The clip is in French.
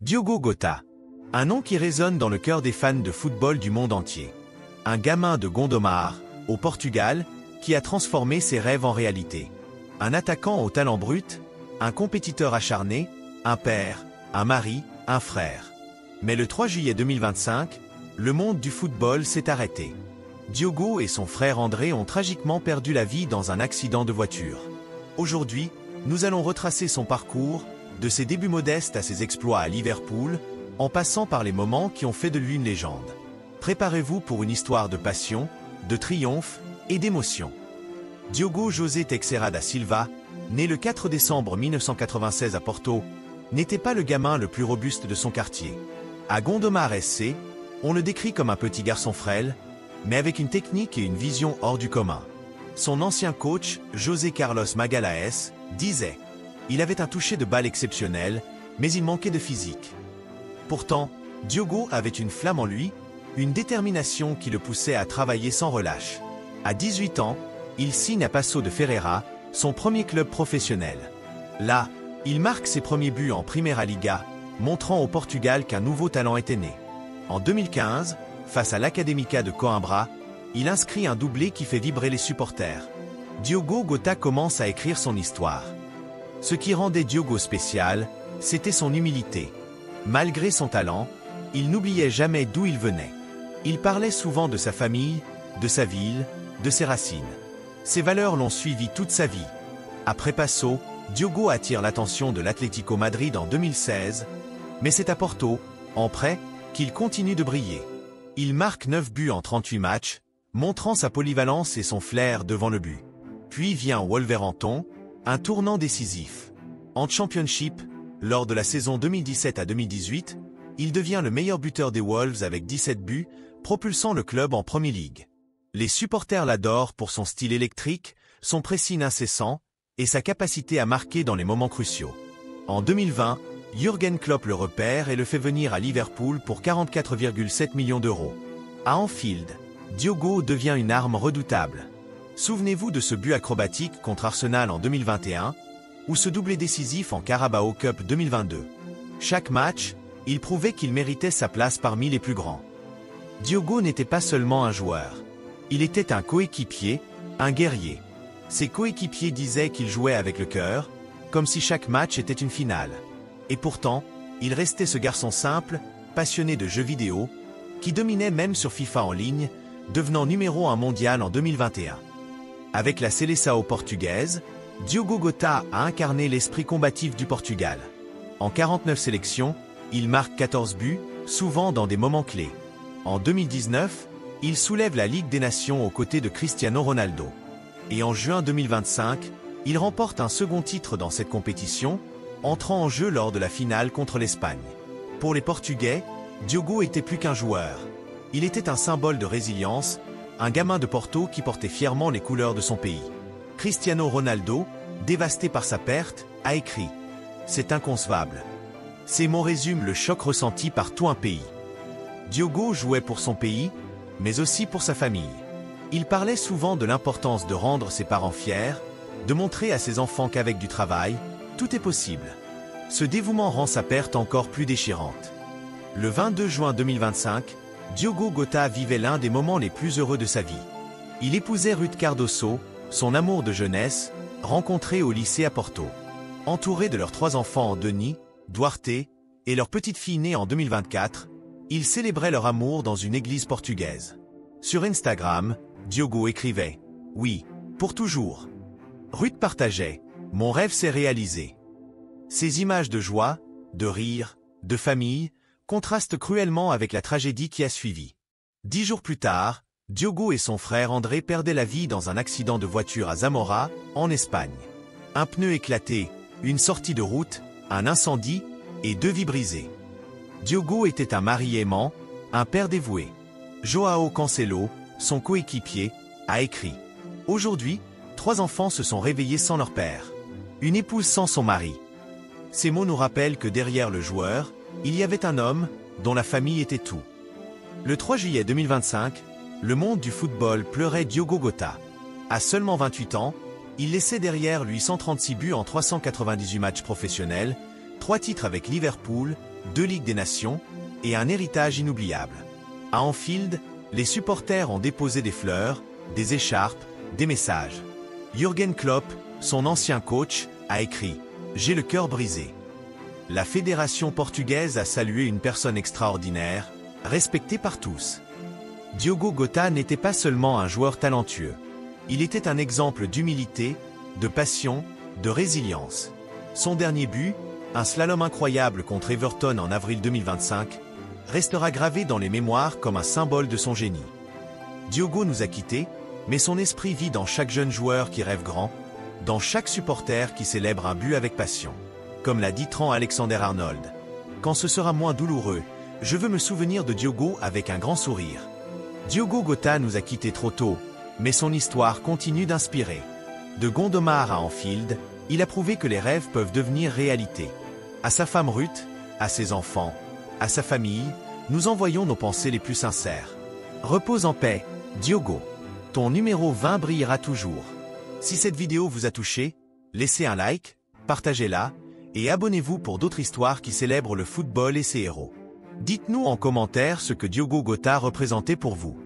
Diogo Jota. Un nom qui résonne dans le cœur des fans de football du monde entier. Un gamin de Gondomar, au Portugal, qui a transformé ses rêves en réalité. Un attaquant au talent brut, un compétiteur acharné, un père, un mari, un frère. Mais le 3 juillet 2025, le monde du football s'est arrêté. Diogo et son frère André ont tragiquement perdu la vie dans un accident de voiture. Aujourd'hui, nous allons retracer son parcours, de ses débuts modestes à ses exploits à Liverpool, en passant par les moments qui ont fait de lui une légende. Préparez-vous pour une histoire de passion, de triomphe et d'émotion. Diogo José Teixeira da Silva, né le 4 décembre 1996 à Porto, n'était pas le gamin le plus robuste de son quartier. À Gondomar SC, on le décrit comme un petit garçon frêle, mais avec une technique et une vision hors du commun. Son ancien coach, José Carlos Magalhães, disait « Il avait un toucher de balle exceptionnel, mais il manquait de physique ». Pourtant, Diogo avait une flamme en lui, une détermination qui le poussait à travailler sans relâche. À 18 ans, il signe à Paços de Ferreira, son premier club professionnel. Là, il marque ses premiers buts en Primeira Liga, montrant au Portugal qu'un nouveau talent était né. En 2015, face à l'Académica de Coimbra, il inscrit un doublé qui fait vibrer les supporters. Diogo Jota commence à écrire son histoire. Ce qui rendait Diogo spécial, c'était son humilité. Malgré son talent, il n'oubliait jamais d'où il venait. Il parlait souvent de sa famille, de sa ville, de ses racines. Ces valeurs l'ont suivi toute sa vie. Après Paços, Diogo attire l'attention de l'Atlético Madrid en 2016, mais c'est à Porto, en prêt, qu'il continue de briller. Il marque 9 buts en 38 matchs, montrant sa polyvalence et son flair devant le but. Puis vient Wolverhampton, un tournant décisif. En Championship, lors de la saison 2017 à 2018, il devient le meilleur buteur des Wolves avec 17 buts, propulsant le club en Premier League. Les supporters l'adorent pour son style électrique, son pressing incessant et sa capacité à marquer dans les moments cruciaux. En 2020, Jürgen Klopp le repère et le fait venir à Liverpool pour 44,7 millions d'euros. À Anfield, Diogo devient une arme redoutable. Souvenez-vous de ce but acrobatique contre Arsenal en 2021, ou ce doublé décisif en Carabao Cup 2022. Chaque match, il prouvait qu'il méritait sa place parmi les plus grands. Diogo n'était pas seulement un joueur. Il était un coéquipier, un guerrier. Ses coéquipiers disaient qu'il jouait avec le cœur, comme si chaque match était une finale. Et pourtant, il restait ce garçon simple, passionné de jeux vidéo, qui dominait même sur FIFA en ligne, devenant numéro 1 mondial en 2021. Avec la Seleção portugaise, Diogo Jota a incarné l'esprit combatif du Portugal. En 49 sélections, il marque 14 buts, souvent dans des moments clés. En 2019, il soulève la Ligue des Nations aux côtés de Cristiano Ronaldo. Et en juin 2025, il remporte un second titre dans cette compétition, entrant en jeu lors de la finale contre l'Espagne. Pour les Portugais, Diogo était plus qu'un joueur. Il était un symbole de résilience, un gamin de Porto qui portait fièrement les couleurs de son pays. Cristiano Ronaldo, dévasté par sa perte, a écrit « C'est inconcevable ». Ces mots résument le choc ressenti par tout un pays. Diogo jouait pour son pays, mais aussi pour sa famille. Il parlait souvent de l'importance de rendre ses parents fiers, de montrer à ses enfants qu'avec du travail, tout est possible. Ce dévouement rend sa perte encore plus déchirante. Le 22 juin 2025, Diogo Jota vivait l'un des moments les plus heureux de sa vie. Il épousait Ruth Cardoso, son amour de jeunesse, rencontré au lycée à Porto. Entouré de leurs 3 enfants, Denis, Duarte et leur petite fille née en 2024, ils célébraient leur amour dans une église portugaise. Sur Instagram, Diogo écrivait « Oui, pour toujours ». Ruth partageait « Mon rêve s'est réalisé ». Ces images de joie, de rire, de famille, contrastent cruellement avec la tragédie qui a suivi. 10 jours plus tard, Diogo et son frère André perdaient la vie dans un accident de voiture à Zamora, en Espagne. Un pneu éclaté, une sortie de route, un incendie et 2 vies brisées. Diogo était un mari aimant, un père dévoué. João Cancelo, son coéquipier, a écrit « Aujourd'hui, 3 enfants se sont réveillés sans leur père. Une épouse sans son mari. » Ces mots nous rappellent que derrière le joueur, il y avait un homme dont la famille était tout. Le 3 juillet 2025, le monde du football pleurait Diogo Jota. À seulement 28 ans, il laissait derrière lui 136 buts en 398 matchs professionnels, 3 titres avec Liverpool 2 Ligues des Nations et un héritage inoubliable. À Anfield, les supporters ont déposé des fleurs, des écharpes, des messages. Jürgen Klopp, son ancien coach, a écrit « J'ai le cœur brisé ». La fédération portugaise a salué une personne extraordinaire, respectée par tous. Diogo Jota n'était pas seulement un joueur talentueux. Il était un exemple d'humilité, de passion, de résilience. Son dernier but, un slalom incroyable contre Everton en avril 2025, restera gravé dans les mémoires comme un symbole de son génie. Diogo nous a quittés, mais son esprit vit dans chaque jeune joueur qui rêve grand, dans chaque supporter qui célèbre un but avec passion. Comme l'a dit Trent Alexander-Arnold, « Quand ce sera moins douloureux, je veux me souvenir de Diogo avec un grand sourire. » Diogo Jota nous a quittés trop tôt, mais son histoire continue d'inspirer. De Gondomar à Anfield, il a prouvé que les rêves peuvent devenir réalité. À sa femme Ruth, à ses enfants, à sa famille, nous envoyons nos pensées les plus sincères. Repose en paix, Diogo. Ton numéro 20 brillera toujours. Si cette vidéo vous a touché, laissez un like, partagez-la, et abonnez-vous pour d'autres histoires qui célèbrent le football et ses héros. Dites-nous en commentaire ce que Diogo Jota représentait pour vous.